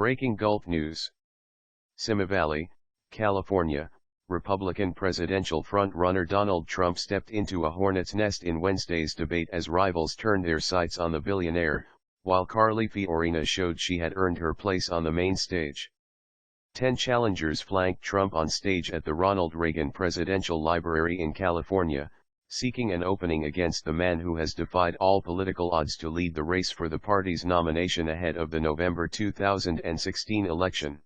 Breaking Gulf News. SIMI Valley, California, Republican presidential front-runner Donald Trump stepped into a hornet's nest in Wednesday's debate as rivals turned their sights on the billionaire, while Carly Fiorina showed she had earned her place on the main stage. 10 challengers flanked Trump on stage at the Ronald Reagan Presidential Library in California, seeking an opening against the man who has defied all political odds to lead the race for the party's nomination ahead of the November 2016 election.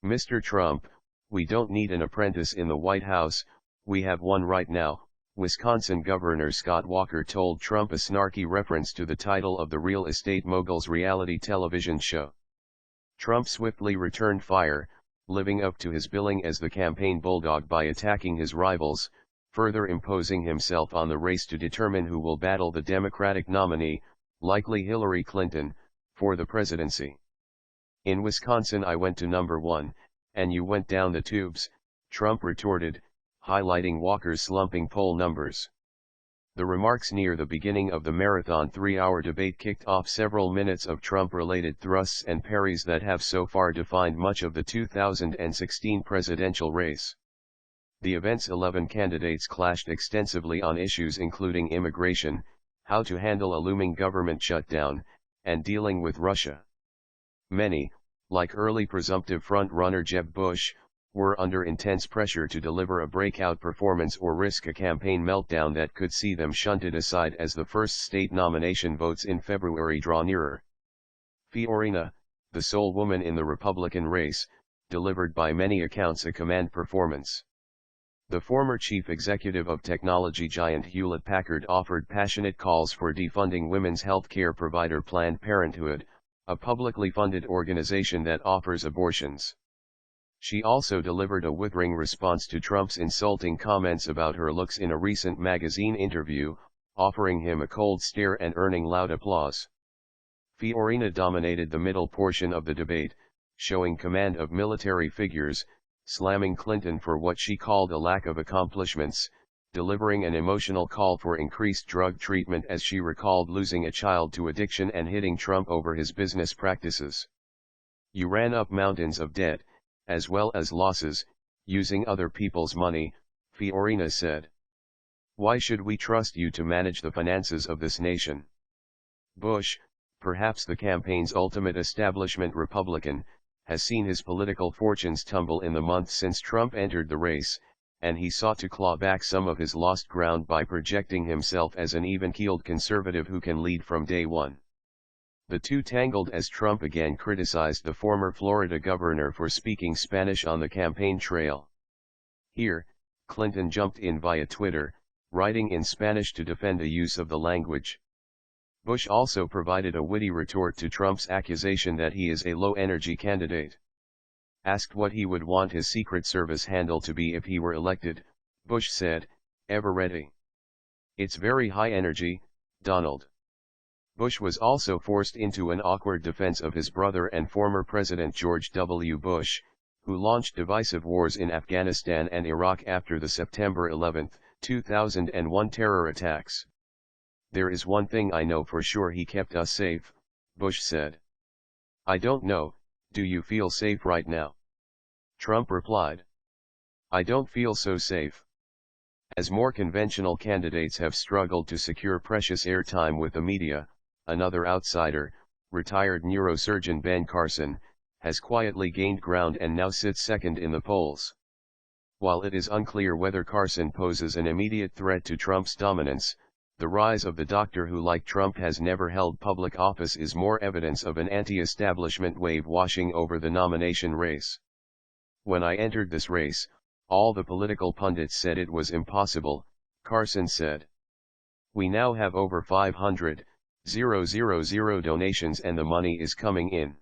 "Mr. Trump, we don't need an apprentice in the White House, we have one right now," Wisconsin Governor Scott Walker told Trump, a snarky reference to the title of the real estate mogul's reality television show. Trump swiftly returned fire, living up to his billing as the campaign bulldog by attacking his rivals, further imposing himself on the race to determine who will battle the Democratic nominee, likely Hillary Clinton, for the presidency. "In Wisconsin I went to number 1, and you went down the tubes," Trump retorted, highlighting Walker's slumping poll numbers. The remarks near the beginning of the marathon 3-hour debate kicked off several minutes of Trump-related thrusts and parries that have so far defined much of the 2016 presidential race. The event's 11 candidates clashed extensively on issues including immigration, how to handle a looming government shutdown, and dealing with Russia. Many, like early presumptive front-runner Jeb Bush, were under intense pressure to deliver a breakout performance or risk a campaign meltdown that could see them shunted aside as the first state nomination votes in February draw nearer. Fiorina, the sole woman in the Republican race, delivered by many accounts a command performance. The former chief executive of technology giant Hewlett-Packard offered passionate calls for defunding women's health care provider Planned Parenthood, a publicly funded organization that offers abortions. She also delivered a withering response to Trump's insulting comments about her looks in a recent magazine interview, offering him a cold stare and earning loud applause. Fiorina dominated the middle portion of the debate, showing command of military figures, slamming Clinton for what she called a lack of accomplishments, delivering an emotional call for increased drug treatment as she recalled losing a child to addiction and hitting Trump over his business practices. "You ran up mountains of debt, as well as losses, using other people's money," Fiorina said. "Why should we trust you to manage the finances of this nation?" Bush, perhaps the campaign's ultimate establishment Republican, has seen his political fortunes tumble in the months since Trump entered the race, and he sought to claw back some of his lost ground by projecting himself as an even-keeled conservative who can lead from day one. The two tangled as Trump again criticized the former Florida governor for speaking Spanish on the campaign trail. Here, Clinton jumped in via Twitter, writing in Spanish to defend the use of the language. Bush also provided a witty retort to Trump's accusation that he is a low-energy candidate. Asked what he would want his Secret Service handle to be if he were elected, Bush said, "Ever ready. It's very high energy, Donald." Bush was also forced into an awkward defense of his brother and former President George W. Bush, who launched divisive wars in Afghanistan and Iraq after the September 11, 2001 terror attacks. "There is one thing I know for sure: he kept us safe," Bush said. "I don't know, do you feel safe right now?" Trump replied. "I don't feel so safe." As more conventional candidates have struggled to secure precious airtime with the media, another outsider, retired neurosurgeon Ben Carson, has quietly gained ground and now sits second in the polls. While it is unclear whether Carson poses an immediate threat to Trump's dominance, the rise of the doctor who, like Trump, has never held public office is more evidence of an anti-establishment wave washing over the nomination race. "When I entered this race, all the political pundits said it was impossible," Carson said. "We now have over 500,000 donations and the money is coming in.